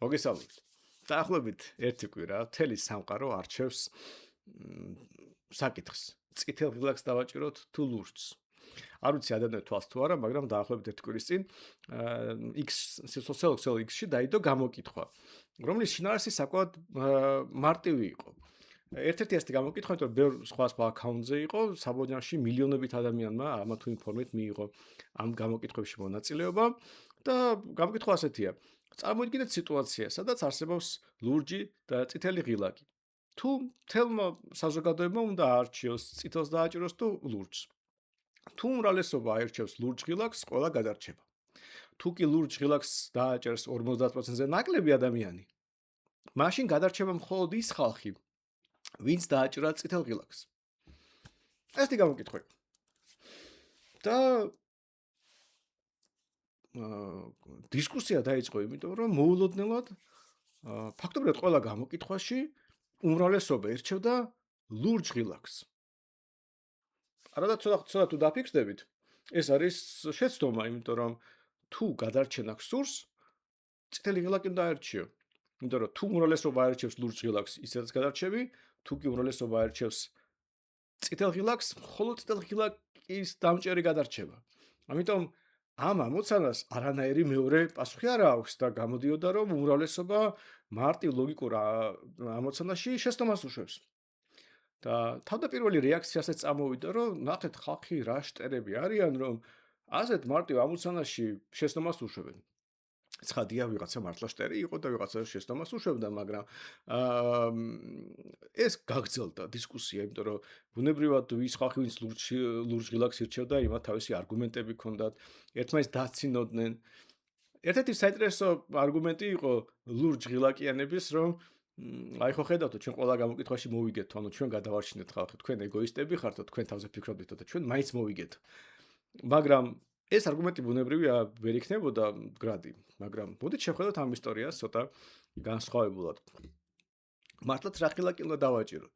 მოგესალმებით. დაახლოებით 1 კვირა მთელი სამყარო არჩევს საკითხს. წითელ ღილაკს დავაჭიროთ თუ ლურჯს. არ ვიცი ადამიანთა თვალს თუ არა, მაგრამ დაახლოებით 1 კვირის წინ X social X-ში დაიდო გამოკითხვა, რომლის შინაარსი საკმაოდ მარტივი იყო. ერთ-ერთი ასეთი გამოკითხვა, იმიტომ რომ ბევრ სხვა აკაუნტზე იყო, საბოლოოში მილიონობით ადამიანმა ამა თუ იმ ფორმით მიიღო ამ გამოკითხვებში მონაწილეობა და გამოკითხვა ასეთია: წარმოიდგინეთ სიტუაცია, სადაც არსებობს ლურჯი და წითელი ღილაკი. თუ მთელმა საზოგადოებამ უნდა აარჩიოს წითელს დააჭიროს თუ ლურჯს. თუ უმრავლესობა აირჩევს ლურჯ ღილაკს, ყველა გადარჩება. თუ კი ლურჯ ღილაკს დააჭერს 50%-ზე ნაკლები ადამიანი, მაშინ გადარჩება მხოლოდ ის ხალხი, ვინც დააჭირა წითელ ღილაკს. ესეთი გამოკითხვა. და დისკუსია დაიწყო, იმიტომ რომ მოულოდნელად ფაქტობრივად ყველა გამოკითხვაში უმრავლესობა ირჩევდა ლურჯ ღილაკს. არადა ცოტა თუ დაფიქსდებით, ეს არის შეცდომა, იმიტომ რომ თუ გადარჩენა გსურს, წითელი ღილაკი უნდა აერჩიო. იმიტომ რომ თუ უმრავლესობა აერჩევს ლურჯ ღილაკს, ისედაც გადარჩები, თუ კი უმრავლესობა აერჩევს წითელ ღილაკს, მხოლოდ წითელ ღილაკის დამჭერი გადარჩება. ამიტომ ამ ამოცანას არანაირი მეორე პასუხი არ აქვს და გამოდიოდა, რომ უმრავლესობა მარტივ ლოგიკურ ამოცანაში შეცდომას უშვებს. და თავდაპირველი რეაქცია ასე წამოვიდა, რომ ნახეთ ხალხი რა შტერები არიან, რომ ასეთ მარტივ ამოცანაში შეცდომას უშვებენ. ცხადია, ვიღაცა მართლა შტერი იყო და ვიღაცა შეცდომას უშვებდა, მაგრამ ეს გაგრძელდა დისკუსია, იმიტომ რომ ბუნებრივად ის ხალხი, ვინც ლურჯ ღილაკს ირჩევდა, იმათ თავისი არგუმენტები ჰქონდათ, ერთმანეთს დაცინოდნენ. ერთ-ერთი საინტერესო არგუმენტი იყო ლურჯ ღილაკიანების, რომ აი ხო ხედავთ, ჩვენ ყველა გამოკითხვაში მოვიგეთ, ანუ ჩვენ გადავარჩინეთ ხალხი, თქვენ ეგოისტები ხართ, თქვენ თავზე ფიქრობთ და ჩვენ მაინც მოვიგეთ. მაგრამ ეს არგუმენტი ბუნებრივია ვერ იქნებოდა მდგრადი, მაგრამ მოდით შევხედოთ ამ ისტორიას ცოტა განსხვავებულად. მართლაც რა ღილაკი უნდა დავაჭიროთ?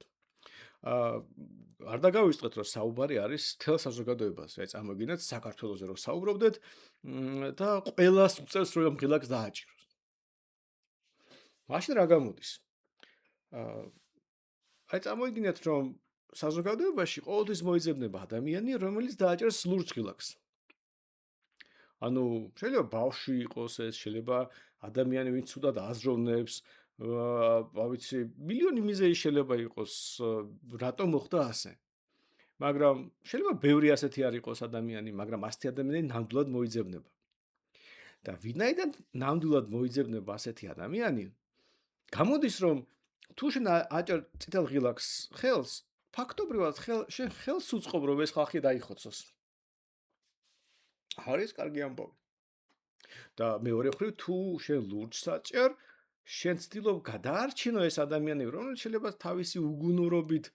არ დაგავიწყეთ, რომ საუბარი არის მთელ საზოგადოებაზე, აი წარმოგიდგენთ საქართველოზე რომ საუბრობდეთ და ყველას უწევს რომ ღილაკს დააჭიროს. მაშინ რა გამოდის? აი წარმოგიდგენთ, რომ საზოგადოებაში ყოველთვის მოიძებნება ადამიანი, რომელიც დააჭერს ლურჯ ღილაკს. ანუ შეიძლება ბავშვი იყოს ეს, შეიძლება ადამიანი, ვინც ცუდად აზროვნებს, ვიცი, მილიონი მიზეზი შეიძლება იყოს, რატომ მოხდა ასე. მაგრამ შეიძლება ბევრი ასეთი არ იყოს ადამიანი, მაგრამ ასეთი ადამიანი ნამდვილად მოიძებნება. და ვინაიდან ნამდვილად მოიძებნება ასეთი ადამიანი, გამოდის, რომ თუ შენ აჭერ წითელ ღილაკს ხელს, ფაქტობრივად შენ ხელს უწყობ, რომ ეს ხალხი დაიხოცოს. არის კარგი ამბავი. და მეორე მხრივ, თუ შენ ლურჯს აჭერ, შენ ცდილობ გადაარჩინო ეს ადამიანები, რომელიც შეიძლება თავისი უგუნურობით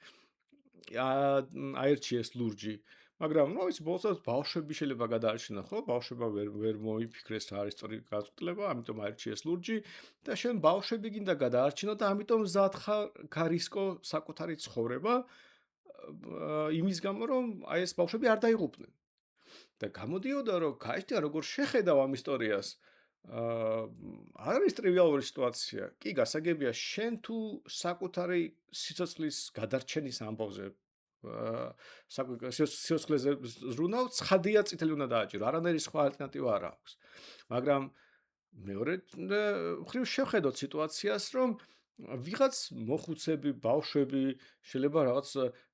აერჩიეს ლურჯი. მაგრამ ნუ ის ბოლოს ბავშვები შეიძლება გადაარჩინონ, ხო? ბავშვება ვერ მოიფიქრეს რა არის სწორი გაწყვეტილება, ამიტომ აერჩიეს ლურჯი და შენ ბავშვები გინდა გადაარჩინო და ამიტომ მზად ხარ გარისკო საკუთარი ცხოვრება იმის გამო, რომ აი ეს ბავშვები არ დაიღუპნენ. და გამოდიოდა, რომ გაიჩნდა როგორ შეხედავ ამ ისტორიას. არ არის ტრივიალური სიტუაცია. კი, გასაგებია, შენ თუ საკუთარი სიცოცხლის გადარჩენის ამბავზე სიცოცხლეზე ზრუნავ, ცხადია წითელი უნდა დააჭირო. არანაირი სხვა ალტერნატივა არ აქვს. მაგრამ მეორე მხრივ შევხედოთ სიტუაციას, რომ ვიღაც მოხუცები, ბავშვები, შეიძლება რაღაც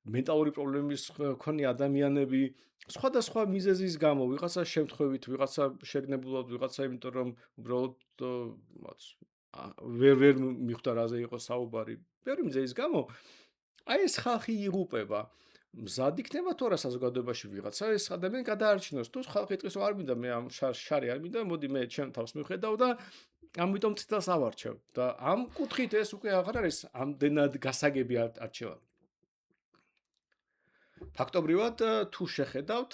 მენტალური პრობლემის მქონე ადამიანები, სხვადასხვა მიზეზის გამო, ვიღაცა შემთხვევით, ვიღაცა შეგნებულად, ვიღაცა იმიტომ რომ უბრალოდ ვერ მიხვდა რაზე იყო საუბარი, ბევრი მიზეზის გამო, აი ეს ხალხი იღუპება. მზად იქნება თუ არა საზოგადოებაში ვიღაცა ეს ადამიანი გადაარჩინოს, თუ ხალხი იტყვის, არ მინდა მე ამ შარი არ მინდა, მოდი მე ჩემ თავს მივხედავ და ამიტომ წითელს ავარჩევ და ამ კუთხით ეს უკვე აღარ არის ამდენად გასაგები არჩევანი. ფაქტობრივად თუ შეხედავთ,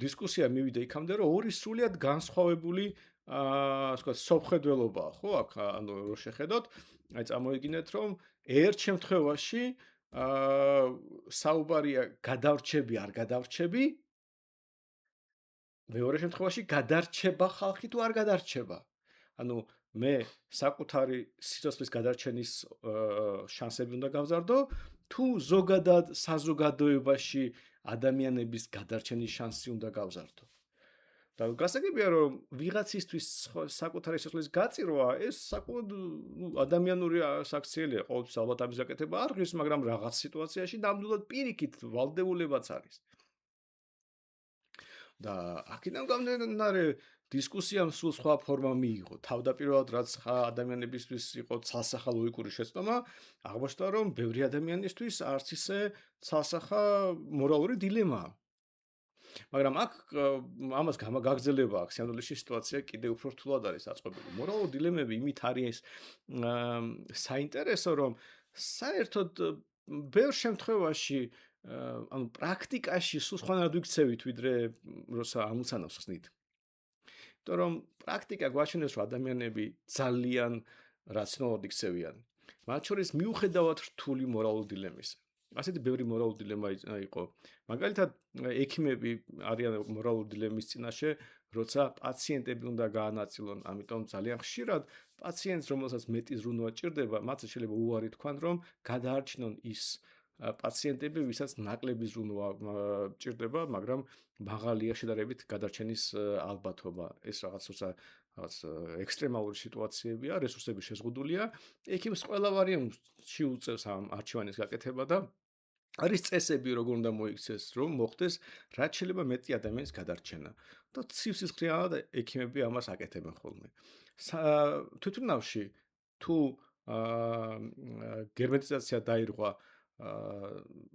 დისკუსია მივიდა იქამდე, რომ ორი სრულიად განსხვავებული სოფხედველობაა, ხო, აქ ანუ რო შეხედოთ, აი წარმოიდგინეთ, რომ ერთ შემთხვევაში საუბარია გადავრჩები, არ გადავრჩები, მეორე შემთხვევაში გადარჩება ხალხი თუ არ გადარჩება. ანუ მე საკუთარი სიცოცხლის გადარჩენის შანსები უნდა გავზარდო, თუ ზოგადად საზოგადოებაში ადამიანების გადარჩენის შანსი უნდა გავზარდო. და გასაგებია რომ ვიღაცისთვის საკუთარი სიცოცხლის გაწირვა ეს საკუთარ ადამიანური საქციელია, ყოველთვის ალბათ ამის გაკეთება არ ღირს, მაგრამ რაღაც სიტუაციაში ნამდვილად პირიქით ვალდებულებაც არის. და აქედან გამომდინარე დისკუსიამ სულ სხვა ფორმა მიიღო. თავდაპირველად რაც ადამიანებისთვის იყო ცალსახა ლოგიკური შეცდომა, აღმოჩნდა რომ ბევრი ადამიანისთვის არც ისე ცალსახა მორალური დილემაა. მაგრამ აქ ამას გაგრძელება აქვს სიამოვნებაში სიტუაცია კიდევ უფრო რთულად არის აწყობილი. მორალური დილემები იმით არის საინტერესო, რომ საერთოდ ბევრ შემთხვევაში ანუ პრაქტიკაში სულ სხვანაირად ვიქცევით, ვიდრე როცა ამოცანავს ხსნით. იმიტომ რომ პრაქტიკა გვაჩვენებს, რომ ადამიანები ძალიან რაციონალურად იქცევიან. მათ შორის მიუხედავად რთული მორალური დილემისა. ასეთი ბევრი მორალური დილემა იყო. მაგალითად, ექიმები არიან მორალური დილემის წინაშე, როცა პაციენტები უნდა გაანაწილონ, ამიტომ ძალიან ხშირად პაციენტს, რომელსაც მეტი ზრუნვა ჭირდება, მათ შეიძლება უარი თქვან, რომ გადაარჩინონ ის პაციენტები, ვისაც ნაკლები ზრუნვა ჭირდება, მაგრამ მაღალია შედარებით გადარჩენის ალბათობა. ეს რაღაც ექსტრემალური სიტუაციებია, რესურსები შეზღუდულია. ექიმს ყველა ვარიანტში უწევს ამ არჩევანის გაკეთება და არის წესები, როგორ უნდა მოიქცეს, რომ მოხდეს რაც შეიძლება მეტი ადამიანის გადარჩენა. და ცივსისხლიანად ექიმები ამას აკეთებენ ხოლმე. თვითონავში თუ გერმეტიზაცია დაირღვა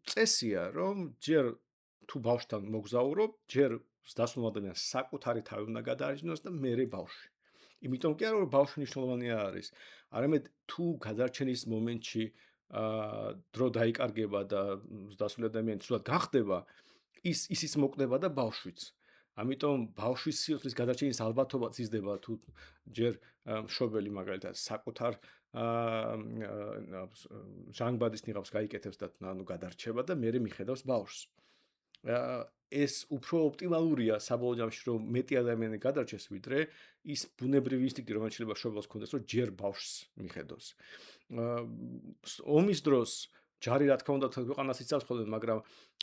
წესია, რომ ჯერ თუ ბავშვთან მოგზაურობ, ჯერ დასვლა ადამიანს საკუთარი თავი უნდა გადაარჩინოს და მერე ბავშვი. იმიტომ კი არა რომ ბავშვი მნიშვნელოვანი არის, არამედ თუ გადარჩენის მომენტში დრო დაიკარგება და დასვლა ადამიანი სულად გახდება, ისიც მოკვდება და ბავშვიც. ამიტომ ბავშვის სიცოცხლის გადარჩენის ალბათობაც იზრდება თუ ჯერ მშობელი მაგალითად საკუთარ ჟანგბადის ნიღაბს გაიკეთებს და ანუ გადარჩება და მერე მიხედავს ბავშვს. ეს უფრო ოპტიმალურია საბოლოო ჯამში რომ მეტი ადამიანი გადარჩეს ვიდრე ის ბუნებრივი ინსტინქტი რომელიც შეიძლება მშობელს ქონდეს რომ ჯერ ბავშვს მიხედოს. ომის დროს ჯარი რა თქმა უნდა ქვეყანას იცავს ხოლმე, მაგრამ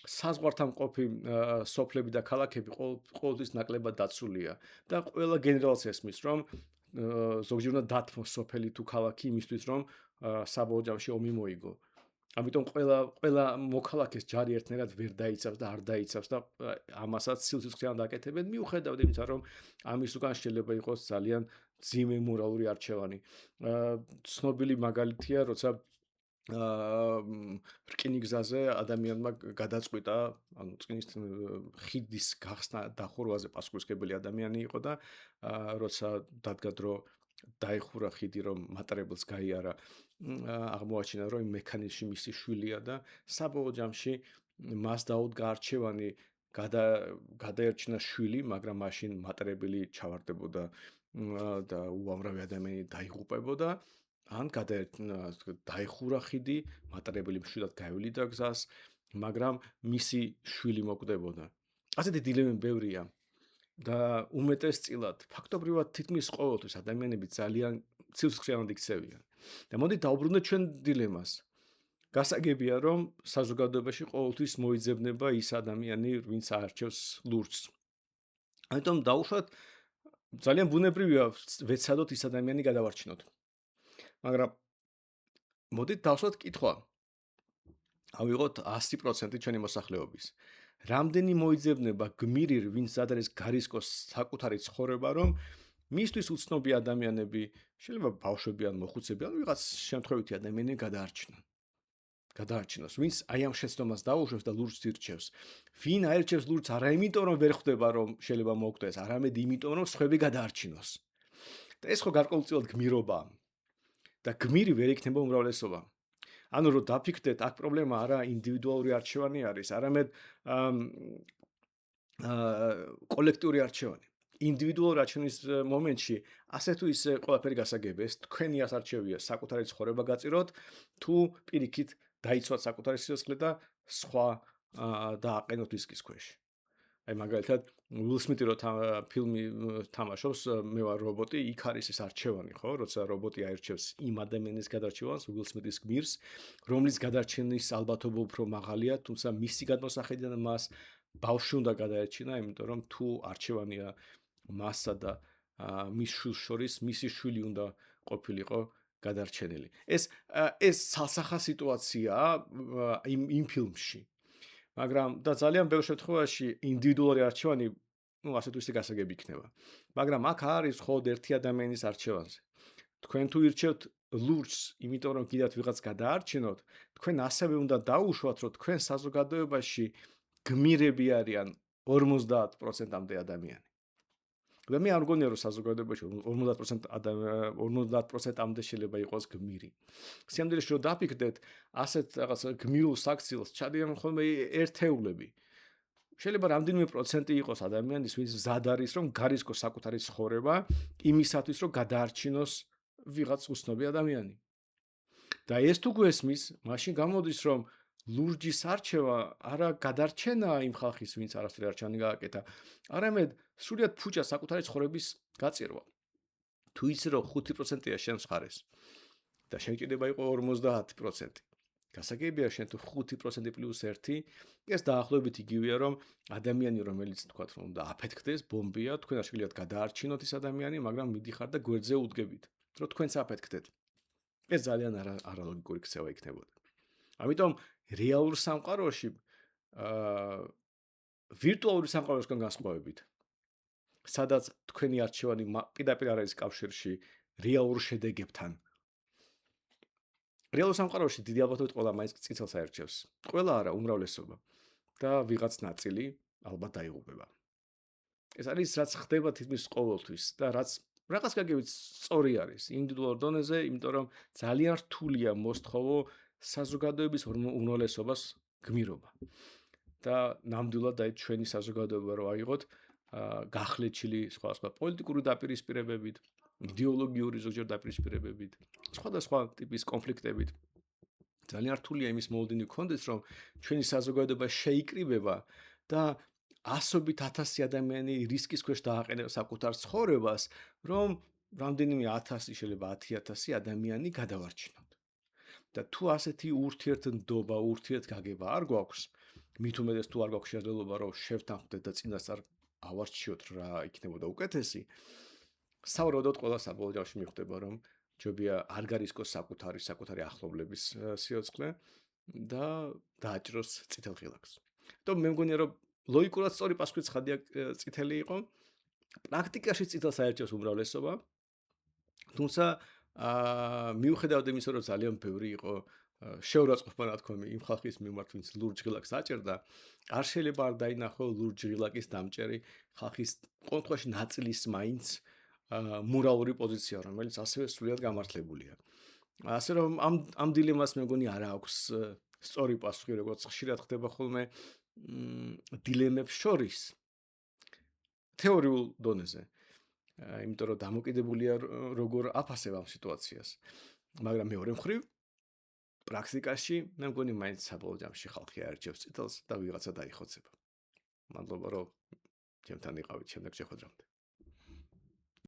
საზღვართან მყოფი სოფლები და ქალაქები ყოველთვის ნაკლებად დაცულია და ყველა გენერალს ესმის, რომ ზოგჯერ უნდა დათმოს სოფელი თუ ქალაქი იმისთვის, რომ საბოლოო ჯამში ომი მოიგო. ამიტომ ყველა მოქალაქეს ჯარი ერთნაირად ვერ დაიცავს და არ დაიცავს და ამასაც სიცოცხლეan დაკეთებენ, მიუხედავად იმისა, რომ ამის უკან შეიძლება იყოს ძალიან ძიმე მორალური არჩევანი. ცნობილი მაგალითია, როცა რკინიგზაზე ადამიანმა გადაწყვიტა, ანუ რკინის ხიდის გახსნა დახურვაზე პასუხისმგებელი ადამიანი იყო და როცა დადგა დრო დაიხურა ხიდი, რომ მატრებელს გაიარა, აღმოაჩინა, რომ იმ მექანიზმში მისი შვილია და საბოლოო ჯამში მას დაუდგა არჩევანი გადაერჩინა შვილი, მაგრამ მაშინ მატრებელი ჩავარდებოდა და უამრავი ადამიანი დაიღუპებოდა. ან დაიხურა ხიდი, მატრებელი მშვიდად გაევლიდა გზას, მაგრამ მისი შვილი მოკვდებოდა. ასეთი დილემები ბევრია და უმეტესწილად ფაქტობრივად თითქმის ყოველთვის ადამიანები ძალიან ცივსხლიანად იქცევიან. და მოდით დავუბრუნდეთ ჩვენ დილემას. გასაგებია, რომ საზოგადოებაში ყოველთვის მოიძებნება ის ადამიანი, ვინც აარჩევს ლურჯს. ამიტომ დაუშვათ ძალიან ბუნებრივია ვეცადოთ ის ადამიანი გადავარჩინოთ. მაგრამ მოდით დავსვათ კითხვა. ავიღოთ 100% ჩვენი მოსახლეობის. რამდენი მოიძებნება გმირი, ვინც არის გარისკოს საკუთარი ცხოვრება, რომ მისთვის უცნობი ადამიანები, შეიძლება ბავშვები ან მოხუცები, ან ვიღაც შემთხვევითი ადამიანი გადაარჩინოს, ვინც აი ამ შეცდომას დაუშვებს და ლურჯს ირჩევს. ვინ აირჩევს ლურჯს არა იმიტომ, რომ ვერ ხვდება, რომ შეიძლება მოკვდეს, არამედ იმიტომ, რომ სხვები გადაარჩინოს. და ეს ხო გარკვეულწილად გმირობაა. და გმირი ვერ იქნება უმრავლესობა. ანუ რომ დაფიქრდეთ, აქ პრობლემა არა ინდივიდუალური არჩევანი არის, არამედ კოლექტიური არჩევანი. ინდივიდუალური არჩევნის მომენტში ასე თუ ისე ყველაფერი გასაგებია, ეს თქვენი არჩევია, საკუთარი ცხოვრება გაწიროთ, თუ პირიქით დაიცვათ საკუთარი სიცოცხლე და სხვა დააყენოთ რისკის ქვეშ. აი მაგალითად Will Smith-ი რო ფილმი თამაშობს მე ვარ რობოტი, იქ არის ეს არჩევანი, ხო? როცა რობოტი აირჩევს იმ ადამიანის გადარჩევას, Will Smith-ის გმირს, რომლის გადარჩენის ალბათობა უფრო მაღალია, თუმცა მისი გადმოსახედიდან მას ბავშვი უნდა გადაერჩინა, იმიტომ რომ თუ არჩევანია მასსა და მის შვილს შორის, მისი შვილი უნდა ყოფილიყო გადარჩენილი. ეს ცალსახა სიტუაციაა იმ ფილმში. მაგრამ და ძალიან ბევრ შემთხვევაში ინდივიდუალური არჩევანი, ასე თუ ისე გასაგები იქნება. მაგრამ აქ არის მხოლოდ ერთი ადამიანის არჩევანზე. თქვენ თუ ირჩევთ ლურჯს, იმიტომ რომ კიდევ ვიღაც გადაარჩინოთ, თქვენ ასევე უნდა დაუშვათ, რომ თქვენ საზოგადოებაში გმირები არიან 50%-მდე ადამიანი. და მე არ მგონია რომ საზოგადოებაში 50%-მდე შეიძლება იყოს გმირი. სიამდილეში რომ დაფიქრდეთ, ასეთ რაღაც გმირულ საქციელს ჩადიან ხოლმე ერთეულები. შეიძლება რამდენიმე პროცენტი იყოს ადამიანის, ვინც მზად არის რომ გარისკოს საკუთარი ცხოვრება იმისათვის რომ გადაარჩინოს ვიღაც უცნობი ადამიანი. და ეს თუ გვესმის, მაშინ გამოდის რომ ლურჯის არჩევა არა გადარჩენა იმ ხალხის, ვინც არასდროს არჩევანი გააკეთა, არამედ სრულად ფუჭა საკუთარი ცხოვრების გაწირვა. თუ იცი რომ 5%-ია შენს მხარეს და შენ კიდება იყო 50%. გასაგებია შენ თუ 5% პლუს 1, ეს დაახლოებით იგივეა რომ ადამიანი რომელიც თქვათ რომ უნდა აფეთქდეს, ბომბია, თქვენ არ შეგიძლიათ გადაარჩინოთ ეს ადამიანი, მაგრამ მიდიხარ და გვერდზე უდგებით, რომ თქვენც აფეთქდეთ. ეს ძალიან არალოგიკური ქცევა იქნებოდა. ამიტომ რეალურ სამყაროში ვირტუალური სამყაროსგან განსხვავებით, სადაც თქვენი არჩევანი პირდაპირ არ არის კავშირში რეალურ შედეგებთან. რეალურ სამყაროში დიდი ალბათობით ყველა მაინც წითელს აერჩევს. ყველა არა, უმრავლესობა. და ვიღაც ნაწილი ალბათ დაიღუპება. ეს არის რაც ხდება თითქმის ყოველთვის და რაც რაღაც გაგებით სწორი არის ინდივიდუალურ დონეზე, იმიტომ რომ ძალიან რთულია მოსთხოვო საზოგადოების უმრავლესობას გმირობა. და ნამდვილად აი ჩვენი საზოგადოება რო აიღოთ გახლეჩილი სხვა პოლიტიკური დაპირისპირებებით, იდეოლოგიური ზოგჯერ დაპირისპირებებით, სხვადასხვა ტიპის კონფლიქტებით. ძალიან რთულია იმის მოლოდინი გქონდეს, რომ ჩვენი საზოგადოება შეიკრიბება და ასობით ათასი ადამიანი რისკის ქვეშ დააყენებს საკუთარ ცხოვრებას, რომ რამდენიმე 1000, შეიძლება 10,000 ადამიანი გადავარჩინოთ. და თუ ასეთი ურთიერთნდობა, ურთიერთგაგება არ გვაქვს, მით უმეტეს თუ არ გვაქვს შესაძლებლობა რომ შევთანხმდეთ და წინასწარ ავარჩიოთ რა იქნებოდა უკეთესი, სავარაუდოდ ყველა საბოლოო ჯამში მიხვდება რომ ჯობია არ გარისკოს საკუთარი ახლობლების სიოცხლე და დააჭროს წითელ ღილაკს. თუმცა მე მგონია რომ ლოგიკურად სწორი პასუხი ცხადია წითელი იყო. პრაქტიკაში წითელს აერჩევს უმრავლესობა. თუმცა მიუხედავად იმისა, რომ ძალიან ბევრი იყო შეურაცხყოფა ნათქვამი იმ ხალხის მიმართ, ვინც ლურჯ ღილაკს აჭერდა, არ შეიძლება არ დაინახო ლურჯ ღილაკის დამჭერი ხალხის კონკრეტში ნაწილის მაინც მორალური პოზიცია, რომელიც ასევე სრულიად გამართლებულია. ასე რომ ამ დილემას მე მგონი არ აქვს სწორი პასუხი, როგორც ხშირად ხდება ხოლმე დილემებს შორის თეორიულ დონეზე. იმიტომ რომ დამოკიდებულია როგორ აფასებ ამ სიტუაციას. მაგრამ მეორე მხრივ პრაქტიკაში მე მგონი მაინც საბოლოო ჯამში ხალხი აერჩევს წითელს და ვიღაცა დაიხოცება. მადლობა რომ ჩემთან იყავით შემდეგ შეხვედრამდე.